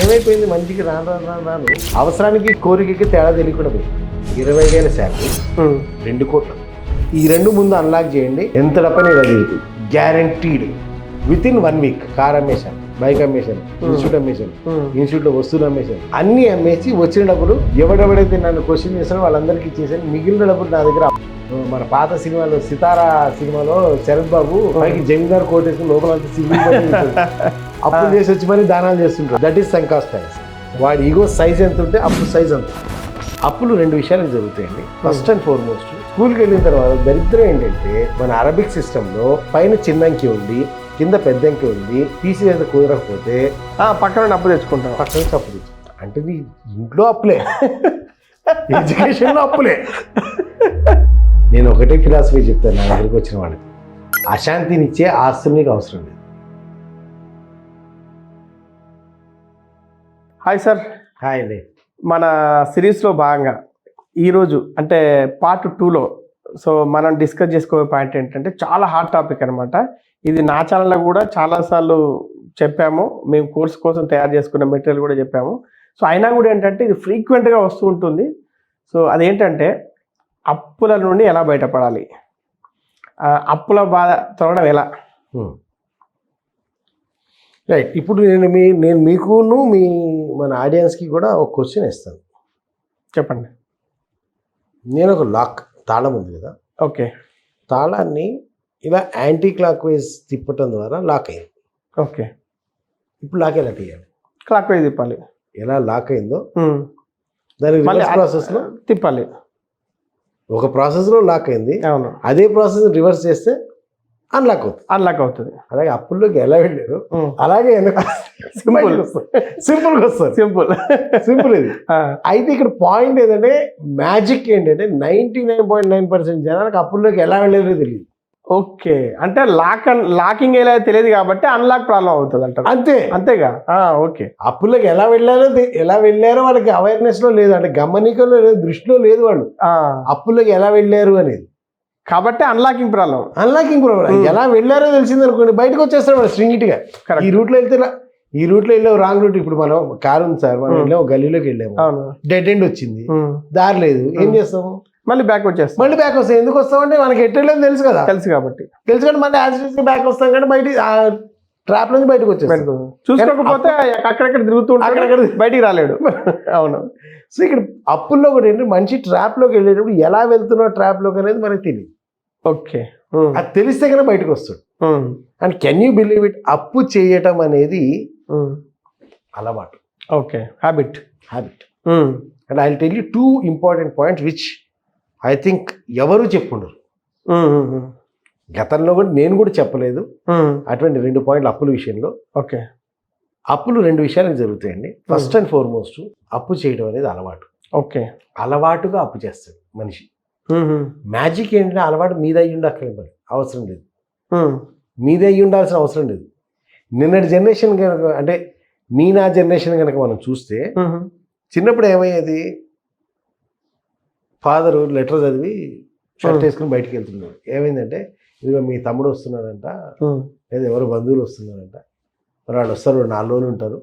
ఏమైపోయింది మంచికి రాను అవసరానికి కోరికకి తేడా తెలియకుండా పోయింది. 20,000 శాలరీ 2 కోట్లు. ఈ రెండు ముందు అన్లాక్ చేయండి, ఎంత డబ్బని ఇలా చేయదు guaranteed. Within 1 week car అమ్మేశాను, బైక్ అమ్మేశాను, ఇన్స్టిట్యూట్ అమ్మేశాను, ఇన్స్టిట్యూట్లో వస్తువులు అమ్మేశాను, అన్నీ అమ్మేసి వచ్చిన డబ్బులు ఎవడెవడైతే నన్ను క్వశ్చన్ చేస్తారో వాళ్ళందరికీ ఇచ్చేసాను. మిగిలిన డబ్బులు నా దగ్గర. మన పాత సినిమాలో సితారా సినిమాలో శరత్ బాబు పైకి జమీందార్ కోట్ వేసుకుని లోపల అప్పులు చేసి వచ్చి మరి దానాలు చేస్తుంటారు. That is sunk cost thanks. వాడి ఈగో సైజ్ ఎంత ఉంటే అప్పు సైజ్ అంత. అప్పులు 2 విషయాలు జరుగుతాయండి. ఫస్ట్ అండ్ ఫార్మోస్ట్ స్కూల్కి వెళ్ళిన తర్వాత దరిద్రం ఏంటంటే మన అరబిక్ సిస్టంలో పైన చిన్న అంకె ఉంది, కింద పెద్ద అంకె ఉంది. తీసివేత కుదరకపోతే పక్కన అప్పు తెచ్చుకుంటాం. పక్కన నుంచి అప్పు తెచ్చుకుంటాం. అంటే నీ ఇంట్లో అప్పులే, ఎడ్యుకేషన్లో అప్పులే. నేను ఒకటే ఫిలాసఫీ చెప్తాను నా దగ్గరికి వచ్చిన వాళ్ళకి, అశాంతినిచ్చే ఆస్తులు నీకు అవసరం లేదు. Hi sir. హాయ్ అండి. మన సిరీస్లో భాగంగా ఈరోజు అంటే పార్ట్ 2లో మనం డిస్కస్ చేసుకోే పాయింట్ ఏంటంటే చాలా హాట్ టాపిక్ అనమాట. ఇది నా ఛానల్లో కూడా చాలాసార్లు చెప్పాము, మేము కోర్స్ కోసం తయారు చేసుకున్న మెటీరియల్ కూడా చెప్పాము. అయినా కూడా ఏంటంటే ఇది ఫ్రీక్వెంట్గా వస్తూ ఉంటుంది. అదేంటంటే అప్పుల నుండి ఎలా బయటపడాలి, అప్పుల బాధ తొలగడం ఎలా. రైట్. ఇప్పుడు నేను మీకును మన ఆడియన్స్కి కూడా ఒక క్వశ్చన్ ఇస్తాను. చెప్పండి. నేను ఒక లాక్ తాళం ఉంది కదా, ఓకే, తాళాన్ని ఇలా యాంటీ క్లాక్ వైజ్ తిప్పటం ద్వారా లాక్ అయింది. ఓకే, ఇప్పుడు లాక్ ఎలా తీయాలి? క్లాక్ వైజ్ తిప్పాలి. ఎలా లాక్ అయిందో దానికి రివర్స్ ప్రాసెస్లో తిప్పాలి. ఒక ప్రాసెస్లో లాక్ అయింది, అవును, అదే ప్రాసెస్ రివర్స్ చేస్తే అన్లాక్ అవుతుంది. అలాగే అప్పుల్లోకి ఎలా వెళ్ళారు అలాగే సింపుల్గా వస్తారు. సింపుల్ ఇది. అయితే ఇక్కడ పాయింట్ ఏంటంటే మ్యాజిక్ ఏంటంటే 99.9% జనానికి అప్పుల్లోకి ఎలా వెళ్ళారో తెలియదు. ఓకే, అంటే లాకింగ్ ఎలా తెలియదు కాబట్టి అన్లాక్ ప్రాబ్లం అవుతుంది అంటారు. అంతేగా. ఓకే, అప్పుల్లోకి ఎలా వెళ్ళారో వాళ్ళకి అవేర్నెస్ లో లేదు, అంటే గమనికలో లేదు, దృష్టిలో లేదు వాళ్ళు అప్పుల్లోకి ఎలా వెళ్ళారు అనేది. కాబట్టి అన్లాకింగ్ ప్రాబ్లం. ఎలా వెళ్ళారో తెలిసింది అనుకోండి, బయటకు వచ్చేస్తాడు వాడు స్ట్రింగిట్ గా. ఈ రూట్లో వెళ్ళావు రాంగ్ రూట్. ఇప్పుడు మనం కారు ఉంది సార్, మనం వెళ్ళాము గల్లీలోకి వెళ్ళాము, డెడ్ ఎండ్ వచ్చింది, దారి లేదు, ఏం చేస్తాము? మళ్ళీ బ్యాక్ వస్తాం. ఎందుకు వస్తాం అంటే మనకి ఎట్టలేదు తెలుసు కాబట్టి మళ్ళీ యాక్సిడెంట్ బ్యాక్ వస్తాం కానీ బయట ట్రాప్ నుంచి బయటకు వచ్చేస్తాం. చూసుకోకపోతే అక్కడెక్కడ తిరుగుతూ అక్కడెక్కడ బయటికి రాలేడు. అవును. సో ఇక్కడ అప్పుల్లో కూడా ఏంటంటే మనిషి ట్రాప్ లోకి వెళ్ళేటప్పుడు ఎలా వెళ్తున్నావు ట్రాప్ లోకి అనేది మనకి తెలియదు. ఓకే, అది తెలిస్తే కనుక బయటకు వస్తాడు. And can you believe it, అప్పు చేయటం అనేది అలవాటు. Okay, habit. And I will tell you 2 important points which I think ఎవరు చెప్పుండరు. గతంలో కూడా నేను కూడా చెప్పలేదు అటువంటి 2 పాయింట్లు అప్పుల విషయంలో. ఓకే, అప్పులు 2 విషయాలకు జరుగుతాయండి. ఫస్ట్ అండ్ ఫార్మోస్ట్ అప్పు చేయడం అనేది అలవాటు. ఓకే, అలవాటుగా అప్పు చేస్తాడు మనిషి. మ్యాజిక్ ఏంటంటే అలవాటు మీద అయ్యి ఉండక్కర్లేదు, అవసరం లేదు, మీద అయ్యి ఉండాల్సిన అవసరం లేదు. నిన్నటి జనరేషన్ కనుక అంటే నా జనరేషన్ కనుక మనం చూస్తే చిన్నప్పుడు ఏమయ్యేది, ఫాదరు లెటర్ చదివి షర్ట్ వేసుకుని బయటకు వెళ్తున్నాడు. ఏమైందంటే ఇదిగో మీ తమ్ముడు వస్తున్నాడంట, లేదా ఎవరు బంధువులు వస్తున్నారంట, మరి వాళ్ళు వస్తారు 4 రోజులు ఉంటారు,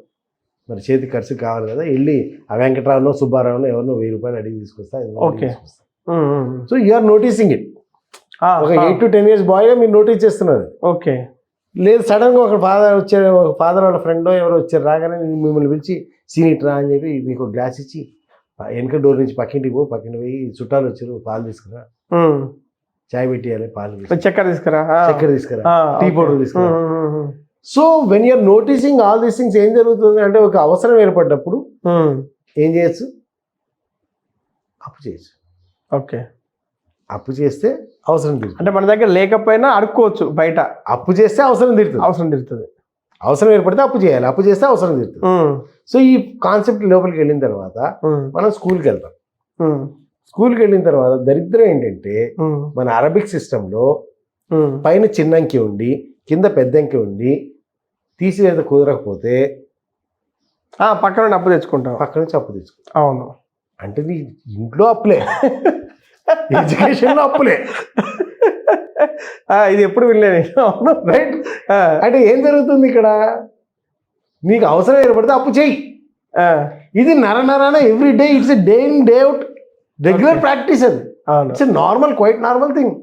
మరి చేతి ఖర్చు కావాలి కదా, వెళ్ళి ఆ వెంకటరావునో సుబ్బారావునో ఎవరినో 1000 రూపాయలు అడిగి తీసుకొస్తా. So you're noticing it. ఒక 8 to 10 years బాయ్ మీరు నోటీస్ చేస్తున్నారు. ఓకే, లేదు సడన్గా ఒక ఫాదర్ వాళ్ళ ఫ్రెండ్ ఎవరో వచ్చారు, రాగానే మిమ్మల్ని పిలిచి సీనిట్రా అని చెప్పి మీకు గ్లాస్ ఇచ్చి వెనక డోర్ నుంచి పక్కింటికి పోయి చుట్టాలు వచ్చారు పాలు తీసుకురా, చాయ్ పెట్టియాలి, పాలు చక్కెర తీసుకురా, టీ పౌడర్ తీసుకురా. So when you're noticing all these things ఏం జరుగుతుంది అంటే ఒక అవసరం ఏర్పడ్డప్పుడు ఏం చేయొచ్చు, అప్పు చేయొచ్చు. ఓకే, అప్పు చేస్తే అవసరం తీరుతుంది. అంటే మన దగ్గర లేకపోయినా అడుక్కోవచ్చు బయట. అప్పు చేస్తే అవసరం తీరుతుంది. అవసరం ఏర్పడితే అప్పు చేయాలి, అప్పు చేస్తే అవసరం తీరుతుంది. సో ఈ కాన్సెప్ట్ లోపలికి వెళ్ళిన తర్వాత మనం స్కూల్కి వెళ్తాం. స్కూల్కి వెళ్ళిన తర్వాత దరిద్రం ఏంటంటే మన అరబిక్ సిస్టంలో పైన చిన్న అంకె ఉండి కింద పెద్ద అంకె ఉండి తీసివేత కుదరకపోతే పక్కన నుంచి అప్పు తెచ్చుకుంటాం. అవును. అంటే నీ ఇంట్లో అప్పులే, ఎడ్యుకేషన్లో అప్పులే. ఇది ఎప్పుడు వినలేదు. అవును, రైట్. అంటే ఏం జరుగుతుంది ఇక్కడ, నీకు అవసరం ఏర్పడితే అప్పు చెయ్యి, ఇది నరనరాన every day it's day in day out regular practice అది. అవును. It's normal quite normal thing.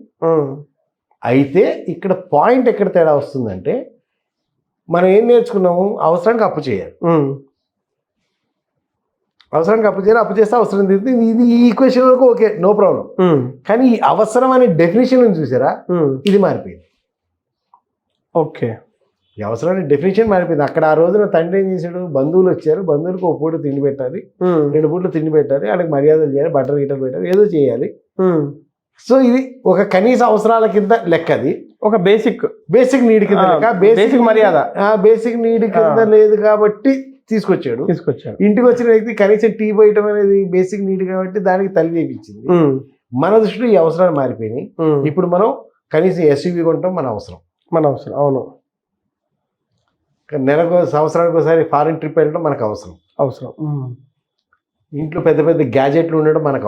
అయితే ఇక్కడ పాయింట్ ఎక్కడ తేడా వస్తుందంటే మనం ఏం నేర్చుకున్నాము, అవసరానికి అప్పు చేయాలి, అవసరానికి అప్పు చేయాలి, అప్పు చేస్తే అవసరం తీరుతుంది. ఇది ఈ ఈక్వేషన్ వరకు ఓకే, నో ప్రాబ్లం. కానీ ఈ అవసరం అనే డెఫినేషన్ చూసారా, ఇది మారిపోయింది. ఓకే, ఈ అవసరాన్ని డెఫినేషన్ మారిపోయింది. అక్కడ ఆ రోజున తండ్రి ఏం చేశాడు, బంధువులు వచ్చారు, బంధువులకు ఒక పూట తిండి పెట్టాలి, 2 పూటలు తిండి పెట్టాలి, వాళ్ళకి మర్యాదలు చేయాలి, బట్టలు గిట్టలు పెట్టాలి, ఏదో చేయాలి. సో ఇది ఒక కనీస అవసరాల కింద లెక్క, అది ఒక బేసిక్ నీడ్ కింద లెక్క. బేసిక్ మర్యాద బేసిక్ నీడ్ కింద లేదు కాబట్టి తీసుకొచ్చాడు. ఇంటికి వచ్చిన వ్యక్తి కనీసం టీ పోయటం అనేది బేసిక్ నీడ్ కాబట్టి దానికి తల్లి చేయించింది. మన దృష్టిలో ఈ అవసరాలు మారిపోయినాయి. ఇప్పుడు మనం కనీసం ఎస్యూవీ కొంటాం, మన అవసరం. అవును. నెలకు సంవత్సరానికి ఒకసారి ఫారిన్ ట్రిప్ వెళ్ళడం మనకు అవసరం. ఇంట్లో పెద్ద పెద్ద గ్యాజెట్లు ఉండడం మనకు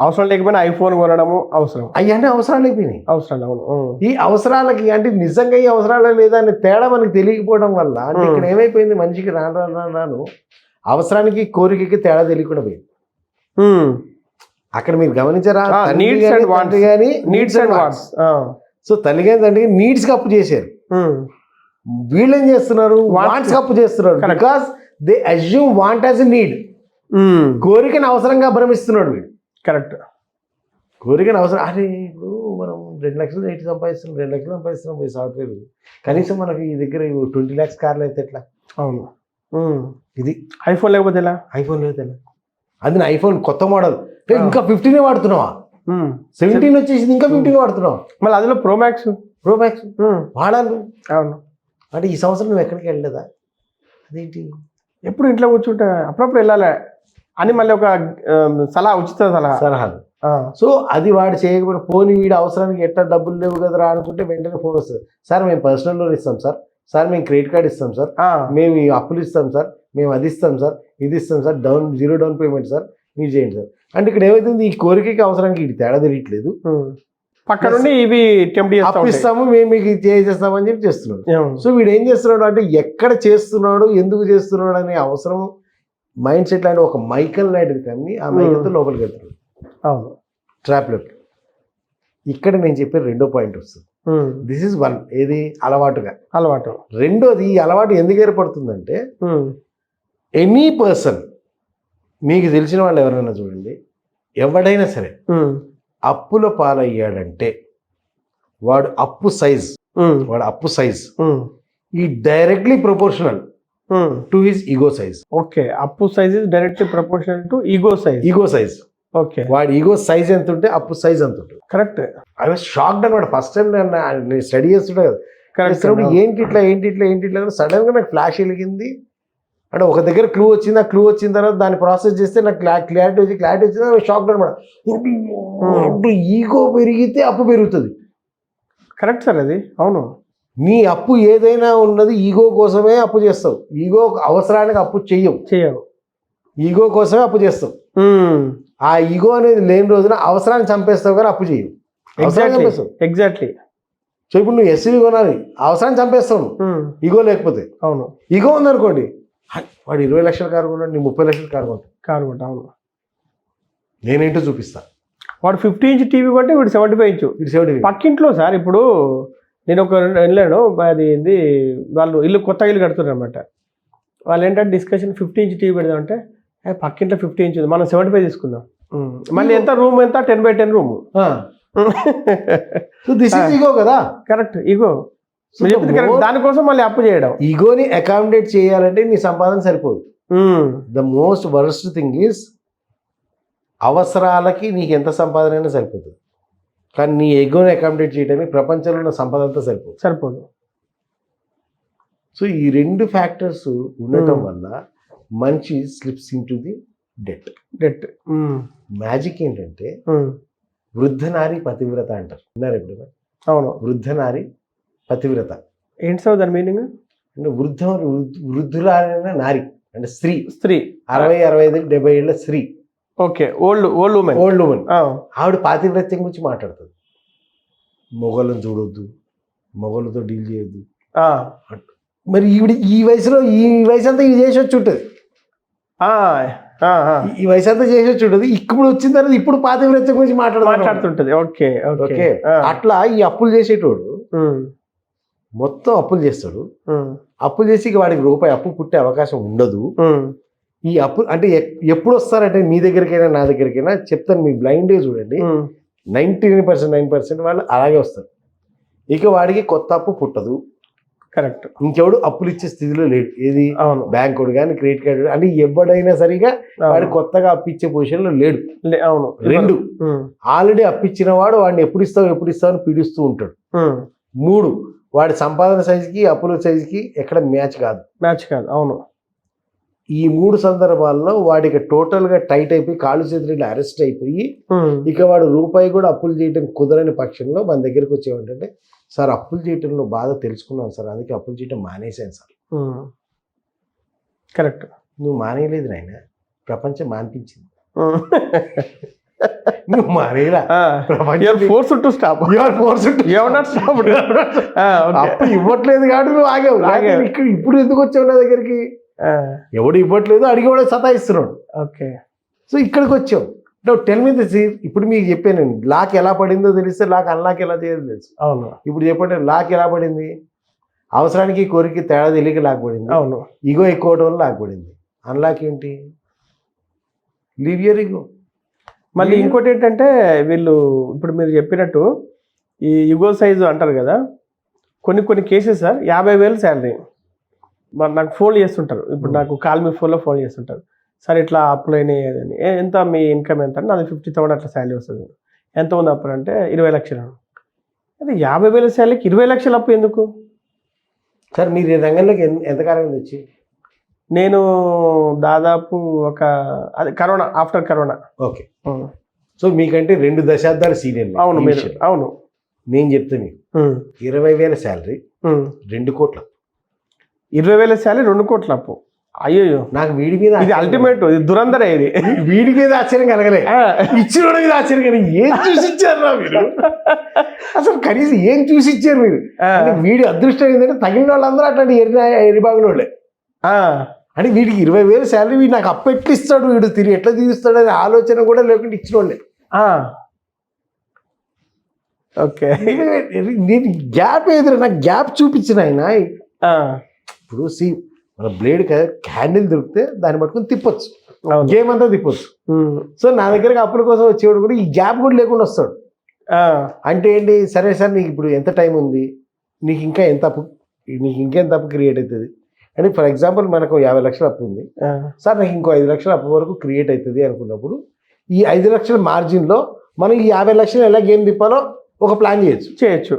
అవసరం లేకపోయినా ఐఫోన్ కొనడము అవసరం. అవన్నీ అవసరాలు అయిపోయినాయి. అవును. ఈ అవసరాలకి అంటే నిజంగా ఈ అవసరాలు లేదా అనే తేడా మనకి తెలియకపోవడం వల్ల అంటే ఇక్కడ ఏమైపోయింది, మనిషికి రాను అవసరానికి కోరికకి తేడా తెలియకుండా పోయింది. అక్కడ మీరు గమనించారా, నీడ్స్ అండ్ వాంట్స్. సో తల్లి గారి తండ్రి నీడ్స్ కి అప్పు చేశారు, వీళ్ళు ఏం చేస్తున్నారు, వాంట్స్ అప్పు చేస్తున్నారు. Because they assume want as a need. కోరికను అవసరంగా భ్రమిస్తున్నాడు వీడు. కరెక్ట్. కోరికను అవసరం. అరే ఇప్పుడు మనం 2 లక్షలు ఎయిట్ సంపాదిస్తున్నాం, 2 లక్షలు సంపాదిస్తున్నాం పోయి సాఫ్ట్వేర్, కనీసం మనకి ఈ దగ్గర 20 lakhs కార్లు అయితే ఎట్లా? అవును. ఇది ఐఫోన్ లేకపోతే ఎలా? ఐఫోన్ లేకపోతే ఎలా? అది ఐఫోన్ కొత్త మోడల్, ఇంకా 15 వాడుతున్నావా? 17 వచ్చేసింది, ఇంకా 15 వాడుతున్నావు. మళ్ళీ అందులో ప్రో మ్యాక్స్ వాడాలి. అవును. అంటే ఈ సంవత్సరం నువ్వు ఎక్కడికి వెళ్ళలేదా? అదేంటి ఎప్పుడు ఇంట్లో కూర్చుంటా, అప్పుడప్పుడు వెళ్ళాలి అని మళ్ళీ ఒక ఉచిత సలహాలు. సో అది వాడు చేయకపోతే పోనీ వీడు అవసరానికి ఎట్లా డబ్బులు లేవు కదరా అనుకుంటే వెంటనే ఫోన్ వస్తుంది, సార్ మేము పర్సనల్ లోన్ ఇస్తాం సార్ మేము క్రెడిట్ కార్డ్ ఇస్తాం సార్, మేము ఈ అప్పులు ఇస్తాం సార్, మేము అది ఇస్తాం సార్, ఇది ఇస్తాం సార్, 0 డౌన్ పేమెంట్ సార్, మీరు చేయండి సార్. అంటే ఇక్కడ ఏమైతుంది, ఈ కోరికకి అవసరానికి ఇది తేడా తెలియట్లేదు. పక్క నుండి ఇవి ఇస్తాము, మేము మీకు చేసేస్తామని చెప్పి చేస్తున్నాడు. సో వీడు ఏం చేస్తున్నాడు అంటే ఎక్కడ చేస్తున్నాడు, ఎందుకు చేస్తున్నాడు అనే అవసరం మైండ్ సెట్ లాంటి ఒక మైకల్ లాంటిది, కానీ ఆ మైకల్తో లోపలికి వెళ్తున్నాడు. అవును, ట్రాప్లో. ఇక్కడ నేను చెప్పే రెండో పాయింట్ వస్తుంది. దిస్ ఈజ్ 1, ఏది అలవాటు. రెండోది, ఈ అలవాటు ఎందుకు ఏర్పడుతుందంటే ఎనీ పర్సన్, మీకు తెలిసిన వాళ్ళు ఎవరైనా చూడండి, ఎవడైనా సరే అప్పుల పాలయ్యాడంటే వాడు అప్పు size is directly proportional to his ego size. Okay, అప్పు size is directly proportional to ego size. Okay, వాడి ఈగో సైజ్ ఎంత ఉంటే అప్పు సైజ్ ఎంత ఉంటుంది. కరెక్ట్. ఐ వాజ్ షాక్డ్ అనమాట ఫస్ట్ టైం నేను స్టడీ చేస్తుంటా కదా. ఏంటి ఇట్లా సడన్ గా నాకు ఫ్లాష్ వెలిగింది. అంటే ఒక దగ్గర క్లూ వచ్చింది, ఆ క్లూ వచ్చిన తర్వాత దాన్ని ప్రాసెస్ చేస్తే నాకు క్లారిటీ వచ్చింది. షాక్డ్ అనమాట. ఈగో పెరిగితే అప్పు పెరుగుతుంది. కరెక్ట్ సార్, అది అవును. నీ అప్పు ఏదైనా ఉన్నది ఈగో కోసమే అప్పు చేస్తావు. ఈగో అవసరానికి అప్పు చెయ్యవు, ఈగో కోసమే అప్పు చేస్తావు. ఆ ఈగో అనేది లేని రోజున అవసరాన్ని చంపేస్తావు కానీ అప్పు చేయవు. ఎగ్జాక్ట్లీ. సో ఇప్పుడు నువ్వు ఎస్యూవీ కొనాలి, అవసరాన్ని చంపేస్తావు ఈగో లేకపోతే. అవును, ఈగో ఉందనుకోండి, వాడు 20 లక్షల కారు కొన్నాడు, నీ 30 లక్షల కారు కొంటా. అవును, నేనేంటో చూపిస్తా. వాడు 50 ఇంచ్ టీవీ కొంటే వీడు 75 ఇంచ్. పక్కింట్లో సార్, ఇప్పుడు నేను ఒక వెళ్ళాను, అది ఏంది, వాళ్ళు కొత్త ఇల్లు కడుతున్నారు అనమాట. వాళ్ళు ఏంటంటే డిస్కషన్ 50 ఇంచ్ టీవీ పెడదామంటే పక్కింట్లో 50 ఇంచ్ ఉంది, మనం 75 తీసుకుందాం. మళ్ళీ ఎంత రూమ్, ఎంత 10x10 room. So this is ego కదా. Correct, ego. దానికోసం మళ్ళీ అప్పు చేయడం. ఈగోని అకామిడేట్ చేయాలంటే నీ సంపాదన సరిపోదు. The most worst thing is అవసరాలకి నీకు ఎంత సంపాదన అయినా సరిపోతుంది, కానీ నీ ఈగోని అకామిడేట్ చేయడానికి ప్రపంచంలో ఉన్న సంపద అంతా సరిపోదు. సో ఈ 2 ఫ్యాక్టర్స్ ఉండటం వల్ల మనిషి slips in to the debt. Magic ఏంటంటే వృద్ధనారి పతివ్రత అంటారు, విన్నారు ఎప్పుడు? అవును, వృద్ధనారి పతివ్రత ఏంటి సార్ దాని మీనింగ్? అంటే వృద్ధులైన నారి అంటే స్త్రీ 60, 65, 70 ఏళ్ళ స్త్రీ. Okay, old women. ఆవిడ పాతివ్రత్యం గురించి మాట్లాడుతుంది. మొగలను చూడొద్దు, మొగలతో డీల్ చేయొద్దు. మరి ఈ వయసు అంతా ఇది చేసి వచ్చి ఉంటుంది. ఆ, ఆ, ఆ. ఈ వయసు అంతా చేసే చూడదు ఇప్పుడు వచ్చిన తర్వాత ఇప్పుడు పాత విరచ్చ గురించి మాట్లాడుతుంటది. Okay okay. ఓకే. అట్లా ఈ అప్పులు చేసేటోడు మొత్తం అప్పులు చేస్తాడు. అప్పులు చేసి ఇక వాడికి రూపాయి అప్పు పుట్టే అవకాశం ఉండదు. ఈ అప్పు అంటే ఎప్పుడు వస్తారంటే మీ దగ్గరికైనా నా దగ్గరికైనా చెప్తాను, మీ బ్లైండ్ చూడండి, 99% వాళ్ళు అలాగే వస్తారు. ఇక వాడికి కొత్త అప్పు పుట్టదు. కరెక్ట్. ఇంకెవడు అప్పులు ఇచ్చే స్థితిలో లేడు. ఏది అవును, బ్యాంక్ కానీ క్రెడిట్ కార్డు అంటే ఎవడైనా సరిగా వాడు కొత్తగా అప్పిచ్చే పొజిషన్ లో లేడు. అవును. 2, ఆల్రెడీ అప్పిచ్చిన వాడు వాడిని ఎప్పుడు ఇస్తావు అని పీడిస్తూ ఉంటాడు. 3, వాడి సంపాదన సైజుకి అప్పుల సైజుకి ఎక్కడ మ్యాచ్ కాదు. అవును. ఈ 3 సందర్భాల్లో వాడికి టోటల్ గా టైట్ అయిపోయి కాళ్ళు చేతులు అరెస్ట్ అయిపోయి ఇక వాడు రూపాయి కూడా అప్పులు చేయడం కుదరని పక్షంలో మన దగ్గరికి వచ్చేవంటే, సార్ అప్పులు చేయటంలో బాధ తెలుసుకున్నాను సార్, అందుకే అప్పులు చేయటం మానేశాను సార్. కరెక్ట్. నువ్వు మానేయలేదు నాయన, ప్రపంచం మానిపించింది. నువ్వు మానేలా, అప్పు ఇవ్వట్లేదు కాబట్టి నువ్వు ఆగావు. ఇప్పుడు ఎందుకు వచ్చావు నా దగ్గరికి? ఎవడు ఇవ్వట్లేదు, అడిగేవాడు సతాయిస్తున్నాడు. ఓకే. సో ఇక్కడికి వచ్చావు. Tell me this. ఇప్పుడు మీకు చెప్పాను, లాక్ ఎలా పడిందో తెలిస్తే లాక్ అన్లాక్ ఎలా చేయాలో తెలుసు. అవును. ఇప్పుడు చెప్పండి, లాక్ ఎలా పడింది? అవసరానికి కోరిక తేడా తెలియక లాక్ పడింది. అవును. ఈగో ఎక్కువ వల్ల లాక్ పడింది. అన్లాక్ ఏంటి? Leave your ego. మళ్ళీ ఇంకోటి ఏంటంటే, వీళ్ళు ఇప్పుడు మీరు చెప్పినట్టు ఈ యుగో సైజు అంటారు కదా, కొన్ని కేసెస్ సార్ 50,000 శాలరీ మరి నాకు ఫోన్ చేస్తుంటారు. ఇప్పుడు నాకు కాల్ మీ ఫోన్లో ఫోన్ చేస్తుంటారు, సార్ ఇట్లా అప్పులు అయినాయి అని. ఎంత మీ ఇన్కమ్ ఎంత? నాది 50,000 అట్లా శాలరీ వస్తుంది. ఎంత ఉంది అప్పుడు అంటే 20 లక్షలు. అదే 50,000 శాలరీకి 20 లక్షల అప్పు ఎందుకు సార్? మీరు ఈ రంగంలోకి ఎంతకాలం వచ్చి? నేను దాదాపు అదే corona, after corona. Okay. So మీకంటే 2 దశాబ్దాల సీనియర్. అవును. అవును. నేను చెప్తే మీకు 20,000 శాలరీ 2 కోట్ల, 20,000 శాలరీ 2 కోట్ల అప్పు. అయ్యో, నాకు వీడి మీద ఇది అల్టిమేట్, ఇది దురందరే. ఇది వీడి మీద ఆశ్చర్యం కలగలే, ఇచ్చిన వాడి మీద ఆశ్చర్యం కలిగి. ఏం చూసి ఇచ్చారు రా మీరు? అసలు కనీసం ఏం చూసి ఇచ్చారు మీరు? వీడి అదృష్టం ఏంటంటే తగిలిన వాళ్ళందరూ అట్లాంటి ఎరిబాగుల వాళ్ళే. అంటే వీడికి 20,000 శాలరీ, వీడు నాకు అప్పు ఎట్లా ఇస్తాడు, వీడు తిరిగి ఎట్లా తీరుస్తాడు అనే ఆలోచన కూడా లేకుండా ఇచ్చిన వాళ్ళే. ఓకే. నేను గ్యాప్ ఎదురు, నాకు గ్యాప్ చూపించిన ఆయన. ఇప్పుడు మన బ్లేడ్ హ్యాండిల్ దొరికితే దాన్ని పట్టుకుని తిప్పొచ్చు, గేమ్ అంతా తిప్పొచ్చు. సో నా దగ్గరకు అప్పుల కోసం వచ్చేవాడు కూడా ఈ గ్యాప్ కూడా లేకుండా వస్తాడు. అంటే ఏంటి, సరే సార్ నీకు ఇప్పుడు ఎంత టైం ఉంది, నీకు ఇంకెంత అప్పు క్రియేట్ అవుతుంది అంటే, ఫర్ ఎగ్జాంపుల్ మనకు 50 లక్షల అప్పు ఉంది సార్, నాకు ఇంకో 5 లక్షల అప్పు వరకు క్రియేట్ అవుతుంది అనుకున్నప్పుడు, ఈ 5 లక్షల మార్జిన్లో మనం ఈ 50 లక్షలు ఎలా గేమ్ తిప్పాలో ఒక ప్లాన్ చేయొచ్చు.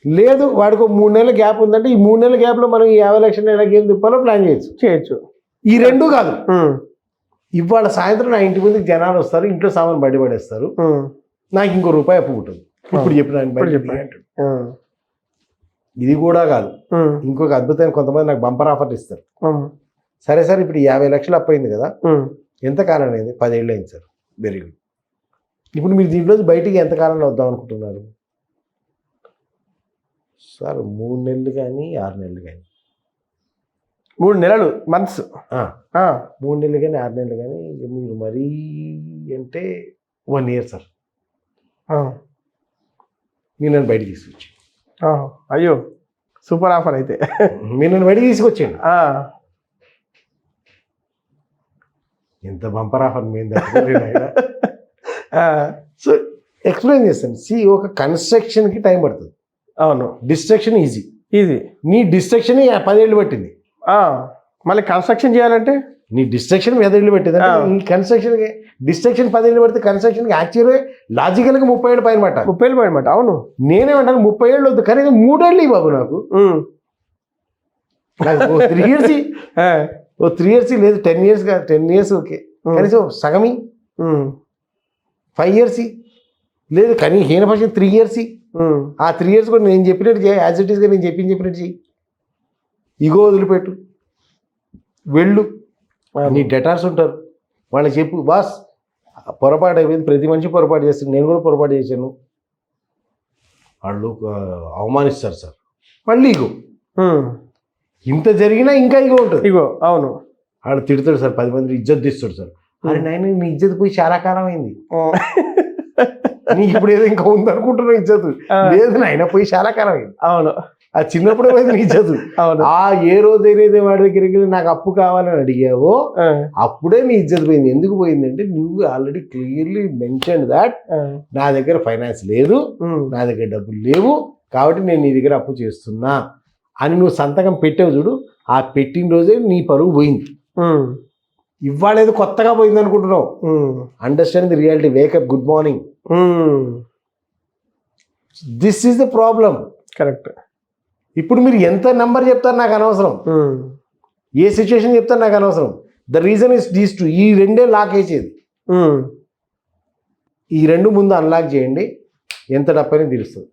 లేదు వాడికి 3 నెలల గ్యాప్ ఉందంటే, ఈ 3 నెలల గ్యాప్లో మనం ఈ 50 లక్షలు ఎలా గేమ్ తిప్పాలో ప్లాన్ చేయొచ్చు. ఈ 2 కాదు, ఇవాళ సాయంత్రం నా ఇంటి ముందుకు జనాలు వస్తారు, ఇంట్లో సామాన్ బయటపడేస్తారు, నాకు ఇంకో రూపాయి అప్పు ఉంటుంది. ఇప్పుడు చెప్పిన ఇది కూడా కాదు, ఇంకొక అద్భుతమైన కొంతమంది నాకు బంపర్ ఆఫర్ ఇస్తారు. సరే సార్, ఇప్పుడు 50 లక్షలు అప్పు అయింది కదా, ఎంత కాలం అయింది? 10 ఏళ్ళు అయింది సార్. Very good. ఇప్పుడు మీరు దీంట్లో బయటికి ఎంత కాలంలో వద్దాం అనుకుంటున్నారు సార్? 3 నెలలు కానీ 6 నెలలు కానీ. 3 నెలలు మంత్స్, 3 నెలలు కానీ 6 నెలలు కానీ. మీరు మరీ అంటే 1 ఇయర్ సార్. మీరు నన్ను బయటికి తీసుకొచ్చి. అయ్యో, సూపర్ ఆఫర్ అయితే. మీరు నన్ను బయటికి తీసుకొచ్చేయండి. ఎంత బంపర్ ఆఫర్ మీద. సో ఎక్స్ప్లెయిన్ చేస్తాను. ఒక కన్స్ట్రక్షన్కి టైం పడుతుంది. అవును. Destruction easy. నీ డిస్ట్రక్షన్ 10 ఏళ్ళు పట్టింది. మళ్ళీ కన్స్ట్రక్షన్ చేయాలంటే నీ డిస్ట్రక్షన్ 10 ఏళ్ళు పెట్టింది. ఈ కన్స్ట్రక్షన్కి డిస్ట్రక్షన్ 10 ఏళ్ళు పడితే కన్స్ట్రక్షన్కి యాక్చువల్గా లాజికల్గా 30 ఏళ్ళు పైన మాట. 30 ఏళ్ళు పైన మాట. అవును. నేనేమంటాను 30 ఏళ్ళు వద్దు, కనీసం 3 ఏళ్ళు ఈ బాబు నాకు. 3 ఇయర్స్, 3 ఇయర్స్ లేదు 10 ఇయర్స్ కాదు, 10 ఇయర్స్ ఓకే, కనీసం సగమి 5 ఇయర్స్ లేదు, కానీ హీనపక్షం 3 ఇయర్స్. ఆ 3 ఇయర్స్ కూడా నేను చెప్పినట్టు చేయి, యాజ్ ఇట్ ఈస్గా నేను చెప్పినట్టు చెయ్యి. ఇగో వదిలిపెట్టు, వెళ్ళు. నీ డెటార్స్ ఉంటారు, వాళ్ళకి చెప్పు, బాస్ పొరపాటు అయిపోయింది, ప్రతి మనిషి పొరపాటు చేస్తుంది, నేను కూడా పొరపాటు చేశాను, వాళ్ళు అవమానిస్తారు సార్. మళ్ళీ ఇగో ఇంత జరిగినా ఇంకా ఇగో ఉంటుంది. ఇగో అవును, వాడు తిడతాడు సార్, 10 మంది ఇజ్జత్ తీస్తాడు సార్. అరే నాయన నీ ఇజ్జత్ పోయి చాలా కాలం అయింది, నీకు ఇప్పుడు ఏదో ఇంకా ఉందనుకుంటున్నావు ఇజ్జత్. లేదు నాయన పోయి చాలా కాలం అయింది. అవును, ఆ చిన్నప్పుడే పోయింది నీ ఇజ్జత్. అవును. ఆ ఏ రోజైతే వాడి దగ్గరికి వెళ్ళి నాకు అప్పు కావాలని అడిగావో అప్పుడే నీ ఇజ్జత్ పోయింది. ఎందుకు పోయిందంటే నువ్వు ఆల్రెడీ క్లియర్లీ మెన్షన్ దాట్ నా దగ్గర ఫైనాన్స్ లేదు, నా దగ్గర డబ్బులు లేవు, కాబట్టి నేను నీ దగ్గర అప్పు చేస్తున్నా అని నువ్వు సంతకం పెట్టావు చూడు. ఆ పెట్టిన రోజే నీ పరువు పోయింది. ఇవాళ ఏదో కొత్తగా పోయింది అనుకుంటున్నావు. Understand the reality, wake up, good morning. This is the problem. Correct. ఇప్పుడు మీరు ఎంత నెంబర్ చెప్తారు నాకు అనవసరం, ఏ సిచ్యువేషన్ చెప్తారు నాకు అనవసరం. The reason is these two. ఈ రెండే లాక్ వేసేది. ఈ రెండు ముందు అన్లాక్ చేయండి, ఎంత డప్పని తీరుస్తుంది,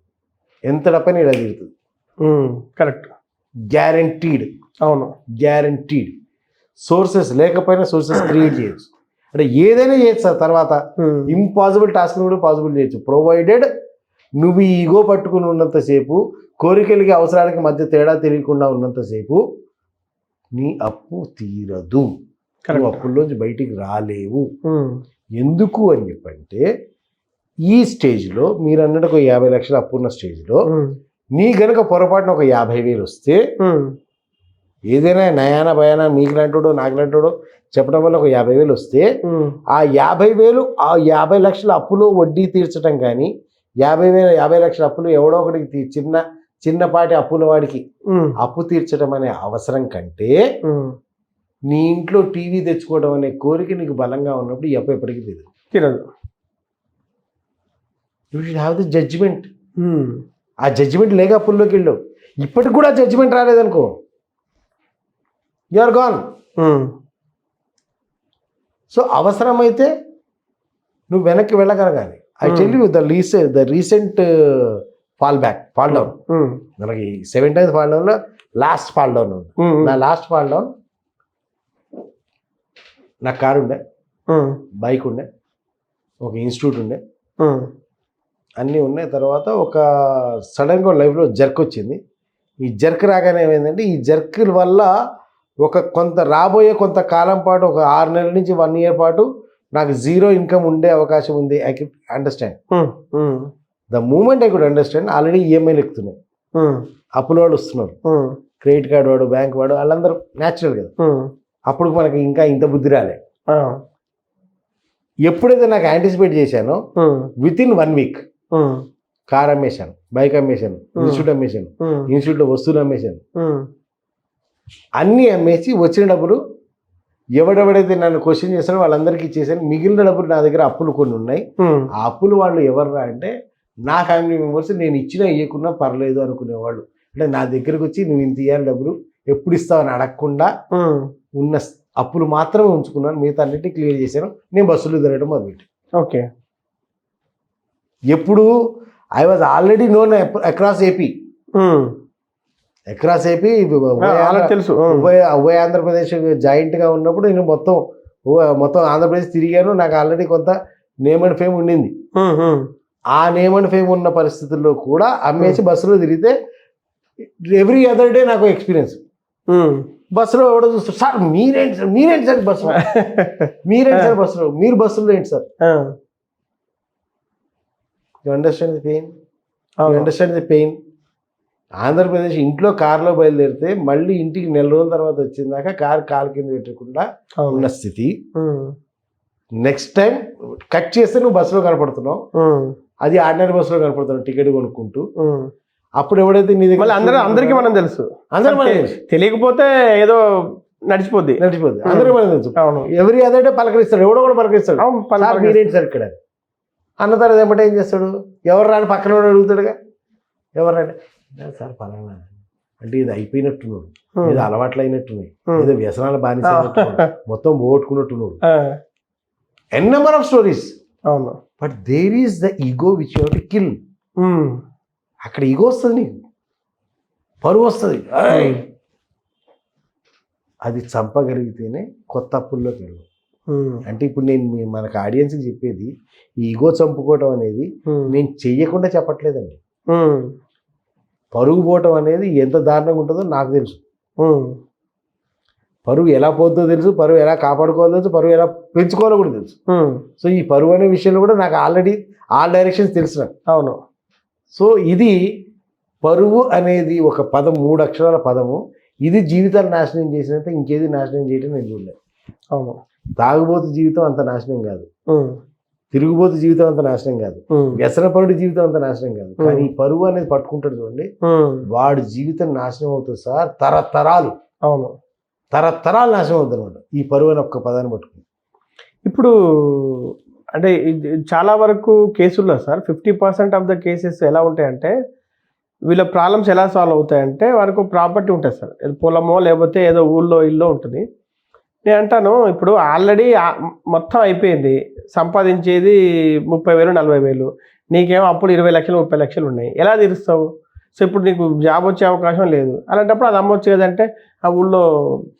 ఎంత డప్పని ఇలా తీరుతుంది. Correct, guaranteed. అవును, గ్యారంటీడ్. సోర్సెస్ లేకపోయినా సోర్సెస్ క్రియేట్ చేయొచ్చు. అంటే ఏదైనా చేయొచ్చు సార్. తర్వాత ఇంపాసిబుల్ టాస్క్ కూడా పాసిబుల్ చేయొచ్చు, ప్రొవైడెడ్ నువ్వు ఈ ఈగో పట్టుకుని ఉన్నంతసేపు, కోరికలకి అవసరాలకి మధ్య తేడా తెలియకుండా ఉన్నంతసేపు నీ అప్పు తీరదు, నువ్వు అప్పుల్లోంచి బయటికి రాలేవు. ఎందుకు అని చెప్పంటే ఈ స్టేజ్లో మీరు అన్నట్టు ఒక 50 లక్షల అప్పు ఉన్న స్టేజ్లో నీ గనక పొరపాటున ఒక 50,000 వస్తే, ఏదైనా నయానా భయానా మీకు లాంటోడో నాకు లాంటోడో చెప్పడం వల్ల ఒక 50,000 వస్తే, ఆ 50,000 ఆ 50 లక్షల అప్పులో వడ్డీ తీర్చడం కానీ, 50 లక్షల అప్పులు ఎవడో ఒకటికి చిన్నపాటి అప్పుల వాడికి అప్పు తీర్చడం అనే అవసరం కంటే నీ ఇంట్లో టీవీ తెచ్చుకోవడం అనే కోరిక నీకు బలంగా ఉన్నప్పుడు ఈ అప్పు ఎప్పటికీ తీరదు. You should have the judgement. ఆ జడ్జిమెంట్ లేక అప్పుల్లోకి వెళ్ళావు. ఇప్పటికి కూడా జడ్జిమెంట్ రాలేదనుకో, యు ఆర్ గాన్. సో అవసరమైతే నువ్వు వెనక్కి వెళ్ళగలగాలి. I tell you the recent fall down. మనకి 7 ఫాల్ డౌన్లో లాస్ట్ ఫాల్ డౌన్ ఉంది. నా లాస్ట్ ఫాల్ డౌన్, నా కారు ఉండే, బైక్ ఉండే, ఒక ఇన్స్టిట్యూట్ ఉండే, అన్నీ ఉన్నాయి. తర్వాత ఒక సడన్గా లైఫ్లో జర్క్ వచ్చింది. ఈ జర్క్ రాగానే ఏమైందంటే, ఈ జర్క్ వల్ల రాబోయే కొంత కాలం పాటు, ఒక 6 నెలల నుంచి 1 ఇయర్ పాటు నాకు జీరో ఇన్కమ్ ఉండే అవకాశం ఉంది. I can understand. The moment I could understand, already ఈఎంఐలు ఎక్కుతున్నాయి, అప్పుల వాడు వస్తున్నారు, క్రెడిట్ కార్డు వాడు, బ్యాంక్ వాడు, వాళ్ళందరూ న్యాచురల్ కదా. అప్పుడు మనకి ఇంకా ఇంత బుద్ధి రాలే. ఎప్పుడైతే నాకు యాంటిసిపేట్ చేశానో, విత్ ఇన్ 1 వీక్ కార్ అమ్మేశాను, బైక్ అమ్మేశాను, ఇన్స్టిట్యూట్ అమ్మేశాను, ఇన్స్టిట్యూట్లో వస్తువులు అమ్మేశాను, అన్నీ అమ్మేసి వచ్చిన డబ్బులు ఎవడెవడైతే నన్ను క్వశ్చన్ చేస్తారో వాళ్ళందరికీ ఇచ్చేసాను. మిగిలిన డబ్బులు నా దగ్గర అప్పులు కొన్ని ఉన్నాయి. ఆ అప్పులు వాళ్ళు ఎవర్రా అంటే నా ఫ్యామిలీ మెంబర్స్, నేను ఇచ్చినా ఇవ్వకున్నా పర్లేదు అనుకునేవాళ్ళు. అంటే నా దగ్గరకు వచ్చి నువ్వు ఇంత ఇవ్వాలి డబ్బులు, ఎప్పుడు ఇస్తావని అడగకుండా ఉన్న అప్పులు మాత్రమే ఉంచుకున్నాను, మిగతా అన్నిటి క్లియర్ చేశాను. నేను బస్సులు తిరగడం మొదలుపెట్టి. ఓకే. ఎప్పుడు I was already known across AP. Across AP తెలుసు. ఉభయ ఆంధ్రప్రదేశ్ జాయింట్గా ఉన్నప్పుడు నేను మొత్తం ఆంధ్రప్రదేశ్ తిరిగాను. నాకు ఆల్రెడీ కొంత నేమ్ అండ్ ఫేమ్ ఉండింది. ఆ నేమ్ అండ్ ఫేమ్ ఉన్న పరిస్థితుల్లో కూడా అమ్మేసి బస్సులో తిరిగితే ఎవ్రీ అదర్ డే నాకు ఎక్స్పీరియన్స్. బస్సులో ఎవడో చూస్తారు, సార్ మీరేంటి సార్ బస్సులో, మీరు బస్సులో ఏంటి sir. You understand the pain. Andhra Pradesh ఇంట్లో కారులో బయలుదేరితే మళ్ళీ ఇంటికి 4 రోజుల తర్వాత వచ్చిందాక కాలు కింద పెట్టకుండా ఉన్న స్థితి. నెక్స్ట్ టైం కట్ చేస్తే నువ్వు బస్సులో కనపడుతున్నావు, అది ఆర్డినరీ బస్సులో కనపడుతున్నావు టికెట్ కొనుక్కుంటూ. అప్పుడు ఎవడైతే నీ దగ్గర అందరికీ మనం తెలుసు, తెలియకపోతే ఏదో నడిచిపోద్ది, అందరికీ మనం తెలుసు. ఎవరి అదే పలకరిస్తాడు, ఎవడో కూడా పలకరిస్తాడు, మీరేంటి సార్ ఇక్కడ అన్న తర్వాత ఏమంటే ఏం చేస్తాడు, ఎవరు రాని పక్కన వాడు అడుగుతాడుగా, ఎవరు రాని సార్ పలానా అంటే ఇది అయిపోయినట్టున్నాడు, ఏదో అలవాట్లు అయినట్టున్నాయి, ఏదో వ్యసనాల బానిస మొత్తం పోగొట్టుకున్నట్టున్నాడు. N number of stories. అవును. But there is the ego which you have to kill. అక్కడ ఈగో వస్తుంది, నీకు పరువు వస్తుంది, అది చంపగలిగితేనే కొత్త అప్పుల్లోకి వెళ్ళు. అంటే ఇప్పుడు నేను మనకు ఆడియన్స్కి చెప్పేది, ఈ ఈగో చంపుకోవటం అనేది నేను చెయ్యకుండా చెప్పట్లేదండి. పరుగు పోవటం అనేది ఎంత దారుణంగా ఉంటుందో నాకు తెలుసు. పరువు ఎలా పోతుందో తెలుసు, పరువు ఎలా కాపాడుకోవాలో తెలుసు, పరువు ఎలా పెంచుకోవాలో కూడా తెలుసు. సో ఈ పరువు అనే విషయంలో కూడా నాకు ఆల్రెడీ ఆల్ డైరెక్షన్స్ తెలుసు నాకు. అవును. సో ఇది పరువు అనేది ఒక పదం, 3 అక్షరాల పదము. ఇది జీవితాన్ని నాశనం చేసినంత ఇంకేది నాశనం చేయడం నేను చూడలేదు. అవును. తాగుబోతు జీవితం అంత నాశనం కాదు, తిరుగుబోతు జీవితం అంత నాశనం కాదు, వ్యసనపరుడి జీవితం అంత నాశనం కాదు. కానీ ఈ పరువు అనేది పట్టుకుంటాడు చూడండి, వాడి జీవితం నాశనం అవుతుంది సార్. తరతరాలు. అవును. తరతరాలు నాశనం అవుతుంది అనమాట ఈ పరువు అని ఒక్క పదాన్ని పట్టుకుని. ఇప్పుడు అంటే చాలా వరకు కేసుల్లో సార్ 50% ఆఫ్ ద కేసెస్ ఎలా ఉంటాయంటే వీళ్ళ ప్రాబ్లమ్స్ ఎలా సాల్వ్ అవుతాయంటే వారికి ప్రాపర్టీ ఉంటుంది సార్, పొలమో లేకపోతే ఏదో ఊళ్ళో ఇల్లు ఉంటుంది. నేను అంటాను ఇప్పుడు ఆల్రెడీ మొత్తం అయిపోయింది, సంపాదించేది 30,000 40,000, నీకేమో అప్పుడు 20 లక్షలు 30 లక్షలు ఉన్నాయి, ఎలా తీరుస్తావు? సో ఇప్పుడు నీకు జాబ్ వచ్చే అవకాశం లేదు, అలాంటప్పుడు అది అమ్మొచ్చు కదంటే ఆ ఊళ్ళో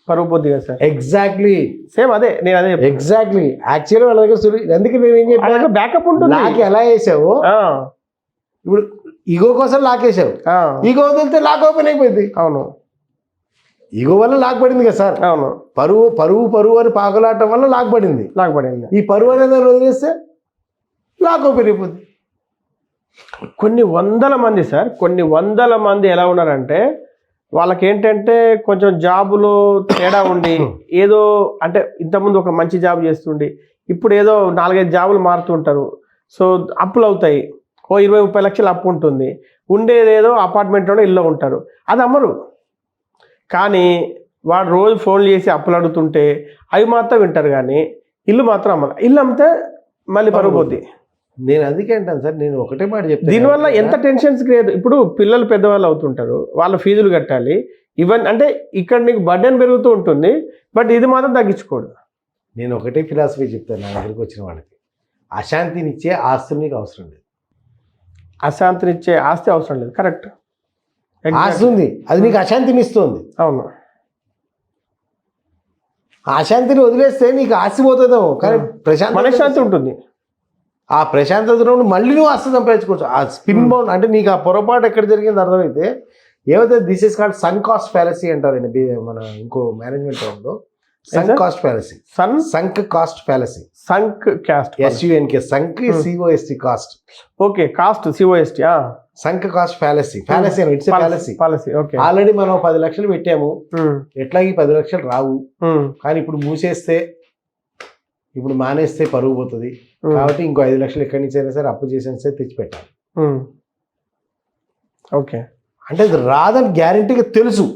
పరుగు పోద్ది కదా సార్. ఎగ్జాక్ట్లీ సేమ్ అదే నేను అదే ఎగ్జాక్ట్లీ యాక్చువల్లీ వాళ్ళ దగ్గర అందుకే నేను ఏం చెప్పాను, బ్యాకప్ ఉంటుంది. లాక్ ఎలా వేసావు, ఇప్పుడు ఈగో కోసం లాక్ వేసావు, ఈగో వదిలితే లాక్ ఓపెన్ అయిపోయింది. అవును. ఈగో వల్ల లాక్ పడింది కదా సార్. అవును. పరువు పరువు పరువు అని పాకులాడటం వల్ల లాక్ పడింది. ఈ పరువు అనేది వదిలేస్తే లాక్ ఓపెన్ అయిపోద్ది. కొన్ని వందల మంది సార్, కొన్ని వందల మంది ఎలా ఉన్నారంటే వాళ్ళకి ఏంటంటే కొంచెం జాబులో తేడా ఉండి ఏదో అంటే ఇంతకుముందు ఒక మంచి జాబ్ చేస్తుండి ఇప్పుడు ఏదో 4-5 జాబులు మారుతుంటారు. సో అప్పులు అవుతాయి, 20-30 లక్షలు అప్పు ఉంటుంది, ఉండేదేదో అపార్ట్మెంట్లోనే ఇల్లు ఉంటారు, అది అమ్మరు. కానీ వాడు రోజు ఫోన్లు చేసి అప్పులు అడుగుతుంటే అవి మాత్రం వింటారు కానీ ఇల్లు మాత్రం అమ్మరు. ఇల్లు అమ్మితే మళ్ళీ పరుగు పోద్ది. నేను అందుకే అంటాను సార్, నేను ఒకటే మాట చెప్తాను, దీనివల్ల ఎంత టెన్షన్స్ క్రియేట్. ఇప్పుడు పిల్లలు పెద్దవాళ్ళు అవుతుంటారు, వాళ్ళ ఫీజులు కట్టాలి, ఇవన్నీ అంటే ఇక్కడ నీకు బర్డెన్ పెరుగుతూ ఉంటుంది, బట్ ఇది మాత్రం తగ్గించుకోడు. నేను ఒకటే ఫిలాసఫీ చెప్తాను నా దగ్గరికి వచ్చిన వాళ్ళకి, అశాంతినిచ్చే ఆస్తులు నీకు అవసరం లేదు. అశాంతినిచ్చే ఆస్తి అవసరం లేదు. కరెక్ట్. ఆస్తి ఉంది, అది నీకు అశాంతిని ఇస్తుంది. అవును. అశాంతిని వదిలేస్తే నీకు ఆస్తి పోతుందేమో, కానీ మనశ్శాంతి ఉంటుంది. ఆ ప్రశాంతత మళ్ళీ నువ్వు ఆస్తి సంపాదించుకోవచ్చు. ఆ స్పిన్ బౌండ్ అంటే నీకు ఆ పొరపాటు ఎక్కడ జరిగింది అర్థమైతే ఏమైతే this is called sunk cost fallacy అంటారండి మన ఇంకో మేనేజ్మెంట్ టర్మ్లో. Sunk cost fallacy. Sunk cost fallacy. Sunk cost SUNK sunk COST cost. Okay, cost COST. Sunk cost fallacy. Fallacy అని ఇట్స్ ఫ్యాలసీ. ఓకే. ఆల్రెడీ మనం 10 లక్షలు పెట్టాము, ఎట్లాగే 10 లక్షలు రావు, కానీ ఇప్పుడు మూసేస్తే ఇప్పుడు మానేస్తే పరుగు పోతుంది కాబట్టి ఇంకో 5 లక్షలు ఎక్కడి నుంచి అయినా సరే అప్పు చేసిన సరే తెచ్చి పెట్టాలి. ఓకే. అంటే అది రాదని గ్యారెంటీగా తెలుసు,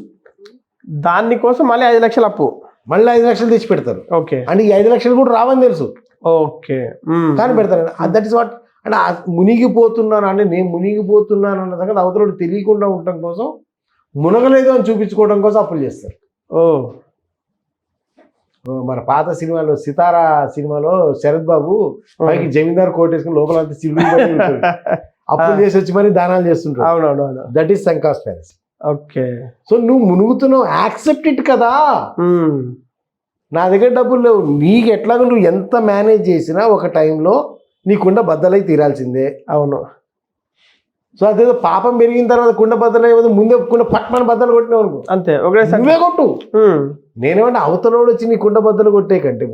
దానికోసం మళ్ళీ 5 లక్షలు అప్పు, మళ్ళీ 5 లక్షలు తెచ్చి పెడతారు. ఓకే. అంటే ఈ 5 లక్షలు కూడా రావని తెలుసు, ఓకే, కానీ పెడతారు. దట్ ఈస్ వాట్ అంటే మునిగిపోతున్నాను అంటే నేను మునిగిపోతున్నాను అన్న సంగతి అవతల తెలియకుండా ఉండటం కోసం, మునగలేదు అని చూపించుకోవడం కోసం అప్పులు చేస్తారు. మన పాత సినిమాలో సితారా సినిమాలో శరత్ బాబు పైకి జమీందార్ కోట్ వేసుకుని లోపల అంతా అప్పులు చేసి వచ్చి మరి దానాలు చేస్తుంటారు. అవునవును. That is sunk cost fallacy. Okay. So నువ్వు మునుగుతున్నావు, యాక్సెప్ట్ ఇట్ కదా. నా దగ్గర డబ్బులు లేవు, నీకు ఎట్లాగో నువ్వు ఎంత మేనేజ్ చేసినా ఒక టైంలో నీకుండ బద్దలై తీరాల్సిందే. అవును. సో అదేదో పాపం పెరిగిన తర్వాత కుండ బద్దలై ముందే కుండ పట్మని బద్దలు కొట్టినావు అనుకో, అంతే నువ్వే కొట్టు. నేనేమంటే అవతలోడు వచ్చి నీ కుండ బద్దలు కొట్టే కంటే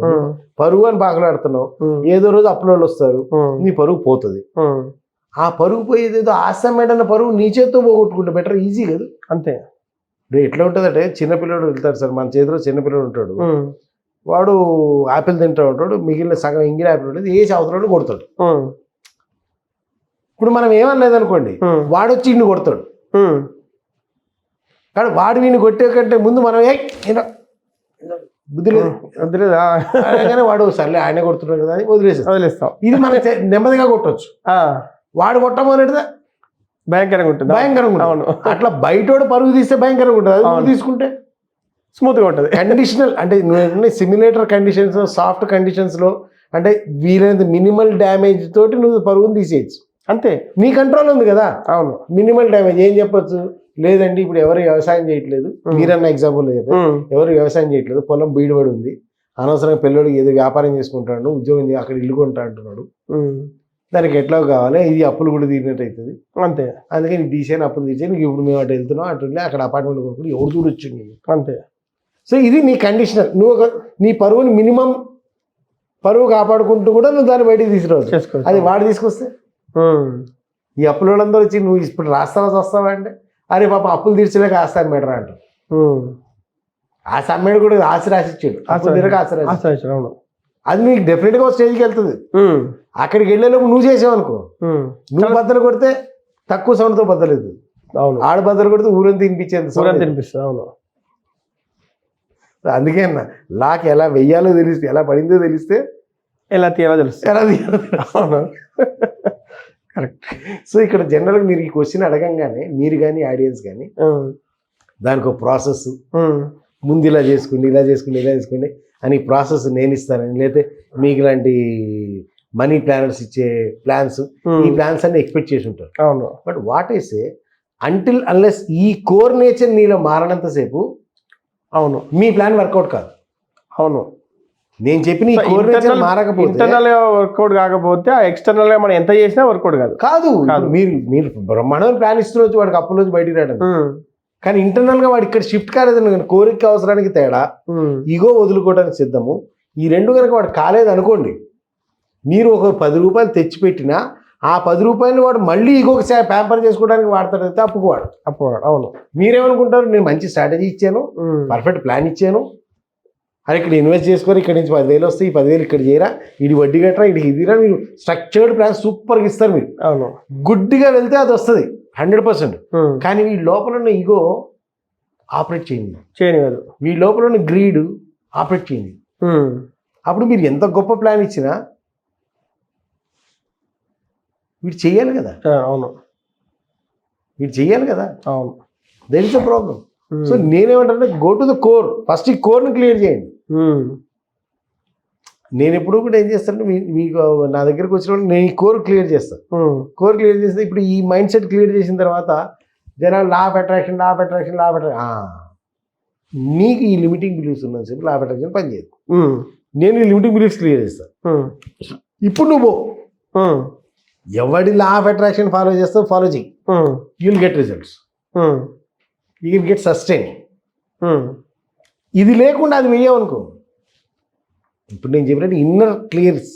పరుగు అని బాగలాడుతున్నావు, ఏదో రోజు అప్పులోళ్ళు వస్తారు, నీ పరుగు పోతుంది. ఆ పరుగు పోయేది ఏదో ఆసమేడన్న పరుగు నీ చేతితో పోగొట్టుకుంటే బెటర్, ఈజీ కదా. అంతే. ఎట్లా ఉంటుంది అంటే చిన్నపిల్లడు వెళ్తాడు సార్, మన చేతిలో చిన్నపిల్లడు ఉంటాడు, వాడు ఆపిల్ తింటూ ఉంటాడు, మిగిలిన సగం ఇంగిన ఆపిల్ ఉంటుంది, ఏ అవతలోడు కొడతాడు. ఇప్పుడు మనం ఏమనలేదు అనుకోండి, వాడు వచ్చి ఇన్ని కొడతాడు, కానీ వాడు వీడిని కొట్టే కంటే ముందు మనం బుద్ధి లేదు కానీ వాడు సర్లే ఆయనే కొడుతున్నాడు కదా అని వదిలేస్తాం. ఇది మనం నెమ్మదిగా కొట్టవచ్చు, వాడు కొట్టమనేది భయంకరంగా ఉంటుంది. అవును. అట్లా బయటోడు పరుగు తీస్తే భయంకరంగా ఉంటుంది, అది తీసుకుంటే స్మూత్గా ఉంటుంది. కండిషనల్ అంటే నువ్వు సిమ్యులేటర్ కండిషన్స్, సాఫ్ట్ కండిషన్స్లో అంటే వీలైనంత మినిమల్ డ్యామేజ్ తోటి నువ్వు పరుగును తీసేయచ్చు. అంతే, నీ కంట్రోల్ ఉంది కదా. అవును. మినిమల్ డ్యామేజ్ ఏం చెప్పొచ్చు, లేదండి ఇప్పుడు ఎవరు వ్యవసాయం చేయట్లేదు, మీరన్న ఎగ్జాంపుల్ చెప్పారు, ఎవరు వ్యవసాయం చేయట్లేదు, పొలం బీడుబడి ఉంది, అనవసరంగా పిల్లడికి ఏదో వ్యాపారం చేసుకుంటాడు, ఉద్యోగం అక్కడ ఇల్లు కొంటా అంటున్నాడు, దానికి ఎట్లా కావాలి, ఇది అప్పులు కూడా తీరినట్టు అవుతుంది. అంతే. అందుకే నీకు తీసేని అప్పులు తీసే నీకు ఇప్పుడు మేము అటు వెళ్తున్నాం, అటు అక్కడ అపార్ట్మెంట్ కొనుక్కుని ఎవరు చూడొచ్చు నీకు. అంతే. సో ఇది నీ కండిషనర్. నువ్వు నీ పరువుని మినిమం పరువు కాపాడుకుంటూ కూడా నువ్వు దాన్ని బయటికి తీసుకురావచ్చు. చేసుకోవచ్చు. అది వాడు తీసుకొస్తే ఈ అప్పుల వాళ్ళందరూ వచ్చి నువ్వు ఇప్పుడు వస్తావా అంటే అరే పాప అప్పులు తీర్చలేక ఆస్తి అమ్మేడరా అంట. ఆస్తి అమ్మేడు కూడా ఆశ రాసిచ్చాడు, అప్పులు తీరక ఆశ రాసి. అవును, అది నీకు డెఫినెట్గా ఒక స్టేజ్కి వెళ్తుంది. అక్కడికి వెళ్ళేలోపు నువ్వు చేసావనుకో, నువ్వు బద్దలు కొడితే తక్కువ సౌండ్తో బద్దలేదు. అవును, ఆడ బద్దలు కొడితే ఊరంతా తినిపించేది, తినిపిస్తుంది. అవును, అందుకే అన్న లాక్ ఎలా వెయ్యాలో తెలిస్తే, ఎలా పడిందో తెలిస్తే ఎలా తీయాలో తెలుస్తుంది. ఎలా తీయాలో అవును, కరెక్ట్. సో ఇక్కడ జనరల్గా మీరు ఈ క్వశ్చన్ అడగంగానే మీరు కానీ ఆడియన్స్ కానీ దానికి ఒక ప్రాసెస్, ముందు ఇలా చేసుకోండి అని ప్రాసెస్ నేను ఇస్తానని, లేకపోతే మీకు ఇలాంటి మనీ ప్లానర్స్ ఇచ్చే ప్లాన్స్, ఈ ప్లాన్స్ అన్ని ఎక్స్పెక్ట్ చేసి ఉంటారు. అవును, but what I say, until unless ఈ కోర్ నేచర్ నీలో మారనంతసేపు అవును మీ ప్లాన్ వర్కౌట్ కాదు. అవును, నేను చెప్పిన ఈ కోర్ నేచర్ మారకపోతే, ఇంటర్నల్ గా వర్కౌట్ కాకపోతే ఎక్స్టర్నల్ గా మనం ఎంత చేసినా వర్కౌట్ కాదు. మీరు బ్రహ్మాండమైన ప్లాన్ ఇస్తున్న వాడికి అప్పుల బయటికి రావడం, కానీ ఇంటర్నల్ గా వాడు ఇక్కడ షిఫ్ట్ కాలేదు. కోరిక అవసరానికి తేడా, ఈగో వదులుకోవడానికి సిద్ధము, ఈ రెండు కనుక వాడు కాలేదు అనుకోండి, మీరు ఒక 10 రూపాయలు తెచ్చిపెట్టినా ఆ 10 రూపాయలు వాడు మళ్ళీ ఈగోకి ప్యాంపర్ చేసుకోవడానికి వాడతాడు, అయితే అప్పుకోవాడు. అవును, మీరేమనుకుంటారు, నేను మంచి స్ట్రాటజీ ఇచ్చాను, పర్ఫెక్ట్ ప్లాన్ ఇచ్చాను, అది ఇక్కడ ఇన్వెస్ట్ చేసుకొని ఇక్కడ నుంచి 10,000 వస్తాయి, ఈ 10,000 ఇక్కడ చేయరా, ఇది వడ్డీ కట్టరా, ఇది ఇదిరా, మీరు స్ట్రక్చర్డ్ ప్లాన్ సూపర్గా ఇస్తారు మీరు. అవును, గుడ్డిగా వెళ్తే అది వస్తుంది 100%. కానీ వీళ్ళ లోపల ఉన్న ఈగో ఆపరేట్ చేయనివ్వదు, వీళ్ళ లోపల ఉన్న గ్రీడ్ ఆపరేట్ చేయండి. అప్పుడు మీరు ఎంత గొప్ప ప్లాన్ ఇచ్చినా వీడు చెయ్యాలి కదా. అవును, వీడు చెయ్యాలి కదా. అవును, that is the problem. So నేనేమంటానంటే, go to the core, first ఈ కోర్ని క్లియర్ చేయండి. నేను ఎప్పుడు కూడా ఏం చేస్తానంటే, మీకు నా దగ్గరికి వచ్చినప్పుడు నేను ఈ కోర్ క్లియర్ చేస్తాను. కోర్ క్లియర్ చేస్తే ఇప్పుడు ఈ మైండ్ సెట్ క్లియర్ చేసిన తర్వాత జనాలు లా ఆఫ్ అట్రాక్షన్ నీకు ఈ లిమిటింగ్ బిలీఫ్స్ ఉన్నది చెప్పి లా ఆఫ్ అట్రాక్షన్ పనిచేయదు. నేను ఈ లిమిటింగ్ బిలీఫ్స్ క్లియర్ చేస్తాను. ఇప్పుడు నువ్వు ఎవడి లా ఆఫ్ అట్రాక్షన్ ఫాలో చేస్తావు, ఫాలో చెయ్యి, you will get results, you will get sustain. ఇది లేకుండా అది వెయ్యవనుకో, ఇప్పుడు నేను చెప్పినట్టు ఇన్నర్ క్లియర్స్.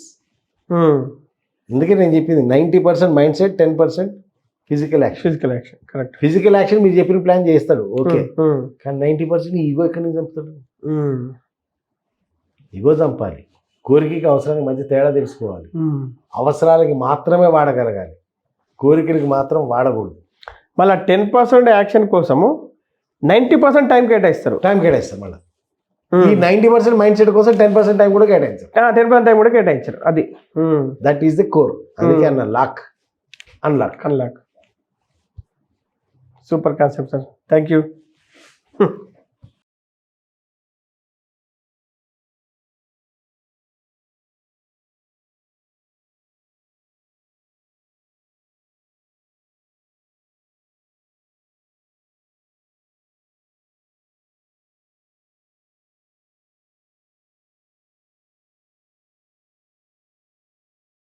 అందుకే నేను చెప్పింది 90% mind set, 10% physical action. Correct. Physical action మీరు చెప్పిన ప్లాన్ చేస్తాడు, ఓకే, కానీ 90% ఈగో ఎక్కడి నుంచి చంపుతాడు? ఈగో చంపాలి. కోరికకి అవసరానికి మధ్య తేడా తెలుసుకోవాలి. అవసరాలకి మాత్రమే వాడగలగాలి, కోరికలకి మాత్రం వాడకూడదు. మళ్ళీ 10% యాక్షన్ కోసము 90% టైం కేటాయిస్తారు. మళ్ళీ ఈ 90% మైండ్ సెట్ కోసం 10% టైం కూడా కేటాయించారు. 10% టైం కూడా కేటాయించారు. అది దట్ ఈస్ ద కోర్. అందుకే అన్న lock, unlock. Super concept sir, thank you.